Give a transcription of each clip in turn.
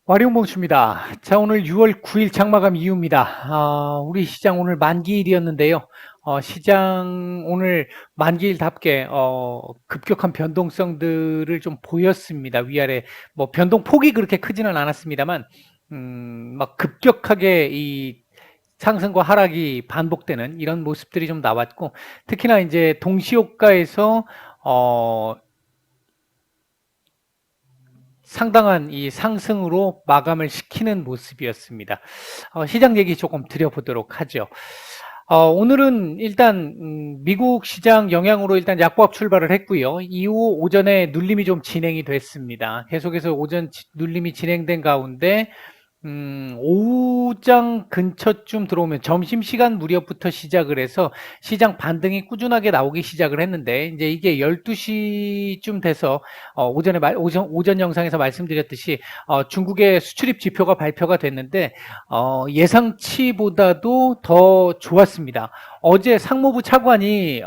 와룡봉수입니다. 자, 오늘 6월 9일 장마감 이후입니다. 우리 시장 오늘 만기일이었는데요. 시장 오늘 만기일답게 급격한 변동성들을 좀 보였습니다. 위아래 뭐 변동폭이 그렇게 크지는 않았습니다만, 막 급격하게 이 상승과 하락이 반복되는 이런 모습들이 좀 나왔고, 특히나 이제 동시효과에서 상당한 이 상승으로 마감을 시키는 모습이었습니다. 시장 얘기 조금 드려보도록 하죠. 오늘은 일단 미국 시장 영향으로 일단 약보합 출발을 했고요. 이후 오전에 눌림이 좀 진행이 됐습니다. 계속해서 오전 눌림이 진행된 가운데 오후장 근처쯤 들어오면 점심시간 무렵부터 시작을 해서 시장 반등이 꾸준하게 나오기 시작을 했는데, 이제 이게 12시쯤 돼서, 오전 영상에서 말씀드렸듯이, 중국의 수출입 지표가 발표가 됐는데, 예상치보다도 더 좋았습니다. 어제 상무부 차관이,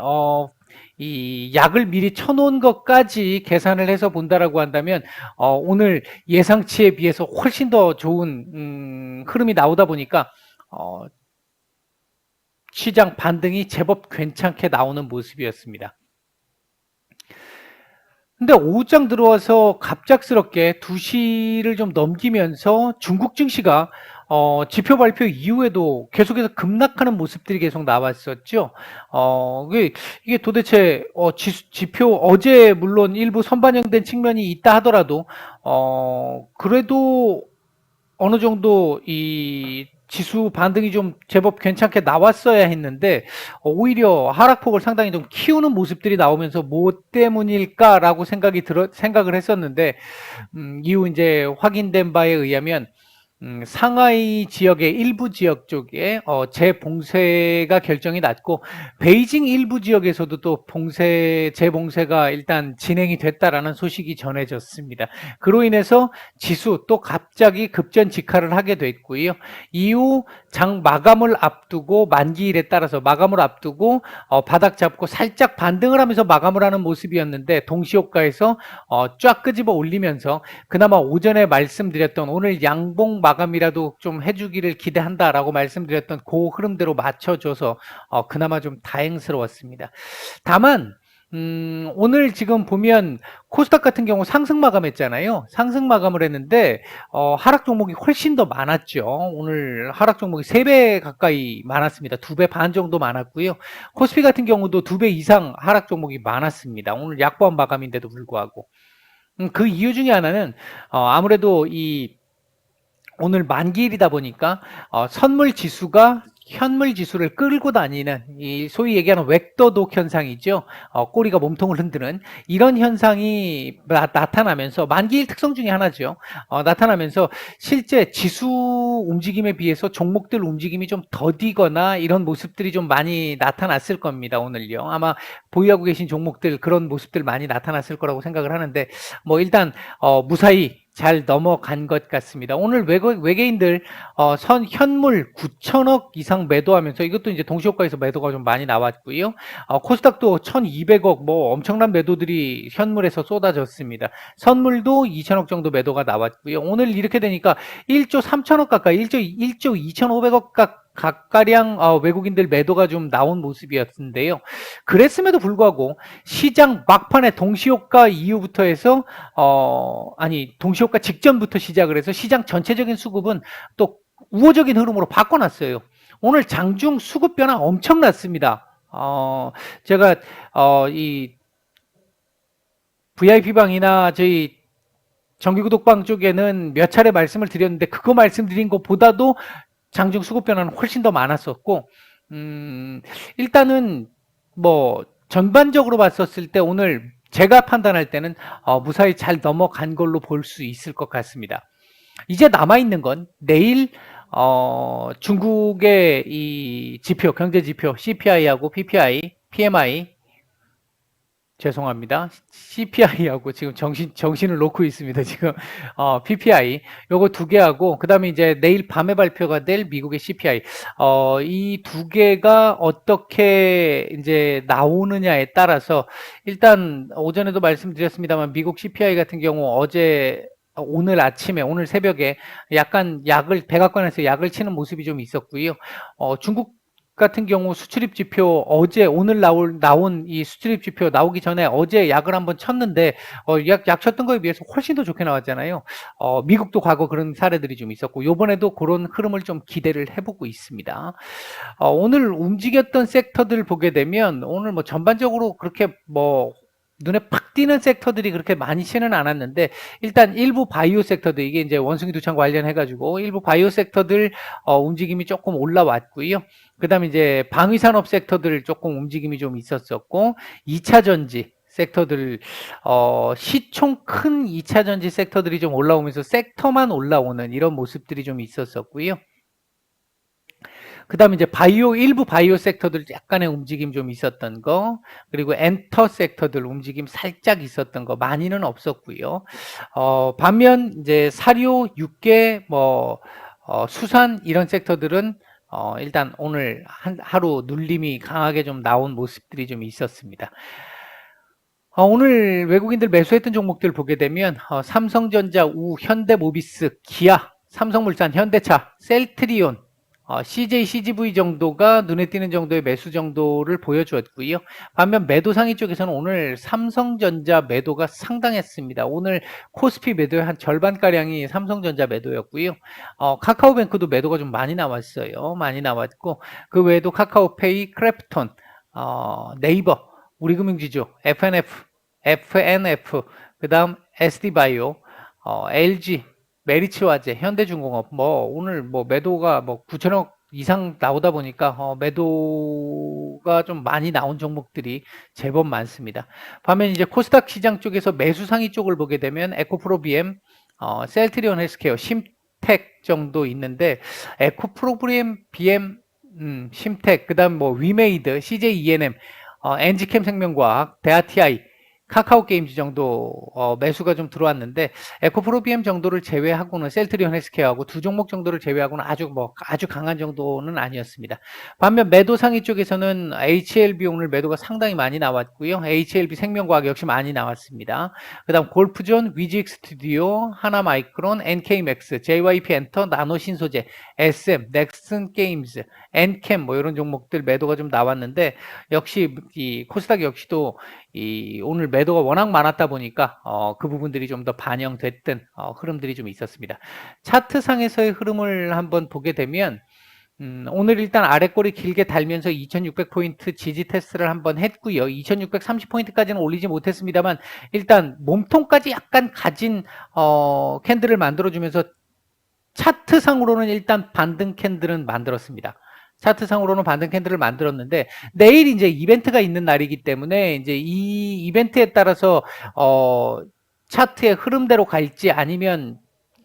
이 약을 미리 쳐놓은 것까지 계산을 해서 본다라고 한다면 오늘 예상치에 비해서 훨씬 더 좋은 흐름이 나오다 보니까 어, 시장 반등이 제법 괜찮게 나오는 모습이었습니다. 근데 오후장 들어와서 갑작스럽게 2시를 좀 넘기면서 중국 증시가 지표 발표 이후에도 계속해서 급락하는 모습들이 계속 나왔었죠. 이게 도대체 지표 어제 물론 일부 선반영된 측면이 있다 하더라도 그래도 어느 정도 이 지수 반등이 좀 제법 괜찮게 나왔어야 했는데 오히려 하락폭을 상당히 좀 키우는 모습들이 나오면서 뭐 때문일까라고 생각을 했었는데 이후 이제 확인된 바에 의하면 상하이 지역의 일부 지역 쪽에 재봉쇄가 결정이 났고 베이징 일부 지역에서도 또 재봉쇄가 일단 진행이 됐다라는 소식이 전해졌습니다. 그로 인해서 지수 또 갑자기 급전 직하를 하게 됐고요. 이후 장 마감을 앞두고 만기일에 따라서 마감을 앞두고 바닥 잡고 살짝 반등을 하면서 마감을 하는 모습이었는데 동시효과에서 쫙 끄집어 올리면서 그나마 오전에 말씀드렸던 오늘 양봉 마감이라도 좀 해주기를 기대한다라고 말씀드렸던 그 흐름대로 맞춰줘서 그나마 좀 다행스러웠습니다. 다만 오늘 지금 보면 코스닥 같은 경우 상승 마감했잖아요. 상승 마감을 했는데 하락 종목이 훨씬 더 많았죠. 오늘 하락 종목이 3배 가까이 많았습니다. 2배 반 정도 많았고요. 코스피 같은 경우도 2배 이상 하락 종목이 많았습니다. 오늘 약보합 마감인데도 불구하고. 그 이유 중에 하나는 아무래도 이 오늘 만기일이다 보니까 선물 지수가 현물 지수를 끌고 다니는 이 소위 얘기하는 웩더독 현상이죠. 꼬리가 몸통을 흔드는 이런 현상이 나타나면서 만기일 특성 중에 하나죠. 나타나면서 실제 지수 움직임에 비해서 종목들 움직임이 좀 더디거나 이런 모습들이 좀 많이 나타났을 겁니다. 오늘요. 아마 보유하고 계신 종목들 그런 모습들 많이 나타났을 거라고 생각을 하는데 뭐 일단 무사히 잘 넘어간 것 같습니다. 오늘 외계인들 현물 9천억 이상 매도하면서 이것도 이제 동시효과에서 매도가 좀 많이 나왔고요. 코스닥도 1,200억 뭐 엄청난 매도들이 현물에서 쏟아졌습니다. 선물도 2천억 정도 매도가 나왔고요. 오늘 이렇게 되니까 1조 3천억 가까이 1조 2,500억 가량 외국인들 매도가 좀 나온 모습이었는데요. 그랬음에도 불구하고 시장 막판에 동시효과 이후부터 해서 동시효과 직전부터 시작을 해서 시장 전체적인 수급은 또 우호적인 흐름으로 바꿔놨어요. 오늘 장중 수급 변화 엄청났습니다. 제가 이 VIP방이나 저희 정기구독방 쪽에는 몇 차례 말씀을 드렸는데 그거 말씀드린 것보다도 장중 수급 변화는 훨씬 더 많았었고 일단은 뭐 전반적으로 봤었을 때 오늘 제가 판단할 때는 무사히 잘 넘어간 걸로 볼 수 있을 것 같습니다. 이제 남아있는 건 내일 중국의 이 지표, 경제 지표 CPI하고 PPI, PMI 죄송합니다. CPI하고 지금 정신을 놓고 있습니다. 지금 PPI 요거 2개하고 그다음에 이제 내일 밤에 발표가 될 미국의 CPI 이 2개가 어떻게 이제 나오느냐에 따라서 일단 오전에도 말씀드렸습니다만 미국 CPI 같은 경우 어제 오늘 아침에, 오늘 새벽에 약간 백악관에서 약을 치는 모습이 좀 있었고요. 중국 같은 경우 수출입 지표 오늘 나온 이 수출입 지표 나오기 전에 어제 약을 한번 쳤는데, 약 쳤던 거에 비해서 훨씬 더 좋게 나왔잖아요. 미국도 과거 그런 사례들이 좀 있었고, 요번에도 그런 흐름을 좀 기대를 해보고 있습니다. 오늘 움직였던 섹터들 보게 되면, 오늘 뭐 전반적으로 그렇게 뭐 눈에 팍 띄는 섹터들이 그렇게 많지는 않았는데, 일단 일부 바이오 섹터들, 이게 이제 원숭이 두창 관련해가지고 일부 바이오 섹터들 움직임이 조금 올라왔고요. 그 다음에 이제 방위산업 섹터들 조금 움직임이 좀 있었었고, 2차 전지 섹터들, 시총 큰 2차 전지 섹터들이 좀 올라오면서 섹터만 올라오는 이런 모습들이 좀 있었었고요. 그 다음에 이제 일부 바이오 섹터들 약간의 움직임 좀 있었던 거, 그리고 엔터 섹터들 움직임 살짝 있었던 거, 많이는 없었고요. 반면 이제 사료, 육계, 수산 이런 섹터들은 일단 오늘 하루 눌림이 강하게 좀 나온 모습들이 좀 있었습니다. 오늘 외국인들 매수했던 종목들 보게 되면 삼성전자, 현대모비스, 기아, 삼성물산, 현대차, 셀트리온, CJ, CGV 정도가 눈에 띄는 정도의 매수 정도를 보여주었고요. 반면 매도 상위 쪽에서는 오늘 삼성전자 매도가 상당했습니다. 오늘 코스피 매도의 한 절반가량이 삼성전자 매도였고요. 카카오뱅크도 매도가 좀 많이 나왔어요. 많이 나왔고, 그 외에도 카카오페이, 크래프톤, 네이버, 우리금융지주, FNF, 그 다음 SD바이오, LG, 메리츠화재, 현대중공업, 오늘 매도가 9천억 이상 나오다 보니까, 매도가 좀 많이 나온 종목들이 제법 많습니다. 반면 이제 코스닥 시장 쪽에서 매수 상위 쪽을 보게 되면, 에코프로비엠, 셀트리온 헬스케어, 심텍 정도 있는데, 에코프로비엠, 심텍, 그 다음 위메이드, CJ ENM, 엔지캠 생명과학, 대아TI, 카카오게임즈 정도 매수가 좀 들어왔는데, 에코프로비엠 정도를 제외하고는, 셀트리온 헬스케어하고 두 종목 정도를 제외하고는 아주 강한 정도는 아니었습니다. 반면 매도 상위 쪽에서는 HLB 오늘 매도가 상당히 많이 나왔고요. HLB 생명과학 역시 많이 나왔습니다. 그 다음 골프존, 위직 스튜디오, 하나마이크론, NK맥스, JYP 엔터, 나노신소재, SM, 넥슨 게임즈, 엔캠 이런 종목들 매도가 좀 나왔는데, 역시 이 코스닥 역시도 오늘 매도가 워낙 많았다 보니까 그 부분들이 좀 더 반영됐던 흐름들이 좀 있었습니다. 차트상에서의 흐름을 한번 보게 되면, 오늘 일단 아래꼬리 길게 달면서 2600포인트 지지 테스트를 한번 했고요. 2630포인트까지는 올리지 못했습니다만, 일단 몸통까지 약간 가진 캔들을 만들어주면서 차트상으로는 일단 반등 캔들은 만들었습니다. 차트상으로는 반등 캔들을 만들었는데, 내일 이제 이벤트가 있는 날이기 때문에 이제 이 이벤트에 따라서 차트의 흐름대로 갈지 아니면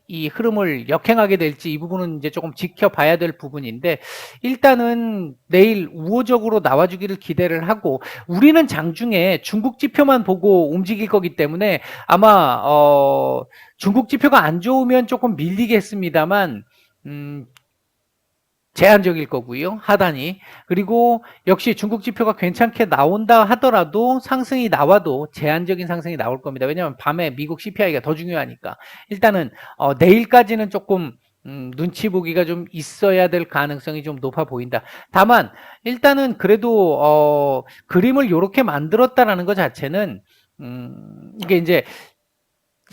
이 흐름을 역행하게 될지, 이 부분은 이제 조금 지켜봐야 될 부분인데, 일단은 내일 우호적으로 나와주기를 기대를 하고, 우리는 장중에 중국 지표만 보고 움직일 거기 때문에 아마 중국 지표가 안 좋으면 조금 밀리겠습니다만, 제한적일 거고요. 하단이. 그리고 역시 중국 지표가 괜찮게 나온다 하더라도, 상승이 나와도 제한적인 상승이 나올 겁니다. 왜냐하면 밤에 미국 CPI가 더 중요하니까. 일단은 내일까지는 조금 눈치 보기가 좀 있어야 될 가능성이 좀 높아 보인다. 다만 일단은 그래도 그림을 이렇게 만들었다라는 것 자체는, 이게 이제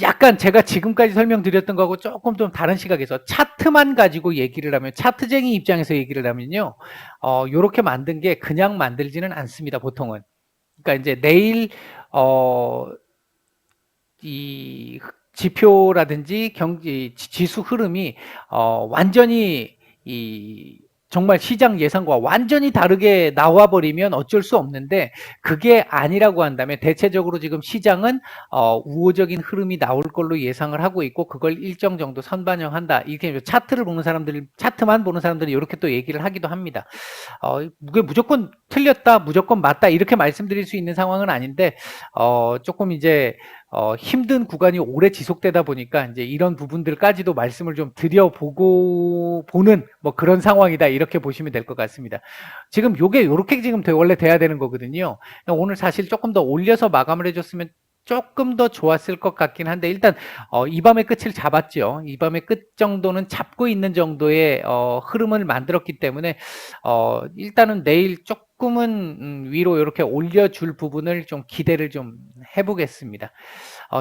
약간 제가 지금까지 설명드렸던 거하고 조금 좀 다른 시각에서 차트만 가지고 얘기를 하면, 차트쟁이 입장에서 얘기를 하면요, 요렇게 만든 게 그냥 만들지는 않습니다, 보통은. 그러니까 이제 내일, 이 지표라든지 지수 흐름이, 완전히 정말 시장 예상과 완전히 다르게 나와버리면 어쩔 수 없는데, 그게 아니라고 한다면 대체적으로 지금 시장은 우호적인 흐름이 나올 걸로 예상을 하고 있고, 그걸 일정 정도 선반영한다. 이렇게 차트만 보는 사람들이 이렇게 또 얘기를 하기도 합니다. 그게 무조건 틀렸다, 무조건 맞다 이렇게 말씀드릴 수 있는 상황은 아닌데, 조금 이제 힘든 구간이 오래 지속되다 보니까 이제 이런 부분들까지도 말씀을 좀 드려보고 보는 그런 상황이다, 이렇게 보시면 될 것 같습니다. 지금 요게 요렇게 지금 원래 돼야 되는 거거든요. 오늘 사실 조금 더 올려서 마감을 해줬으면 조금 더 좋았을 것 같긴 한데 일단 이 밤의 끝을 잡았죠. 이 밤의 끝 정도는 잡고 있는 정도의 흐름을 만들었기 때문에 일단은 내일 조금은 위로 이렇게 올려줄 부분을 좀 기대를 좀 해보겠습니다.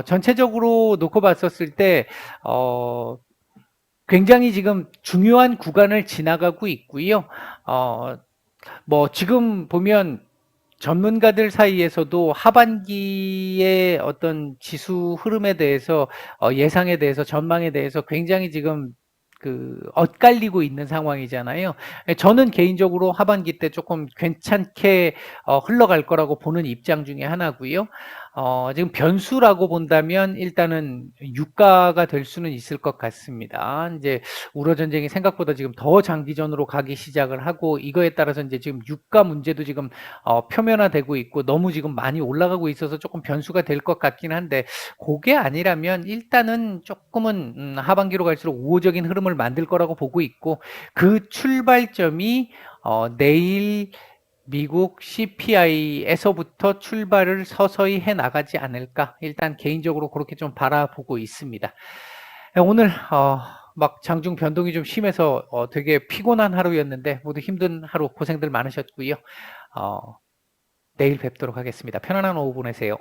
전체적으로 놓고 봤었을 때 굉장히 지금 중요한 구간을 지나가고 있고요. 뭐 지금 보면 전문가들 사이에서도 하반기의 어떤 지수 흐름에 대해서 예상에 대해서 전망에 대해서 굉장히 지금 엇갈리고 있는 상황이잖아요. 저는 개인적으로 하반기 때 조금 괜찮게 흘러갈 거라고 보는 입장 중에 하나고요. 지금 변수라고 본다면 일단은 유가가 될 수는 있을 것 같습니다. 이제 우러 전쟁이 생각보다 지금 더 장기전으로 가기 시작을 하고 이거에 따라서 이제 지금 유가 문제도 지금 표면화되고 있고 너무 지금 많이 올라가고 있어서 조금 변수가 될 것 같긴 한데 그게 아니라면 일단은 조금은 하반기로 갈수록 우호적인 흐름을 만들 거라고 보고 있고 그 출발점이 내일 미국 CPI에서부터 출발을 서서히 해 나가지 않을까 일단 개인적으로 그렇게 좀 바라보고 있습니다. 오늘 막 장중 변동이 좀 심해서 되게 피곤한 하루였는데 모두 힘든 하루 고생들 많으셨고요. 내일 뵙도록 하겠습니다. 편안한 오후 보내세요.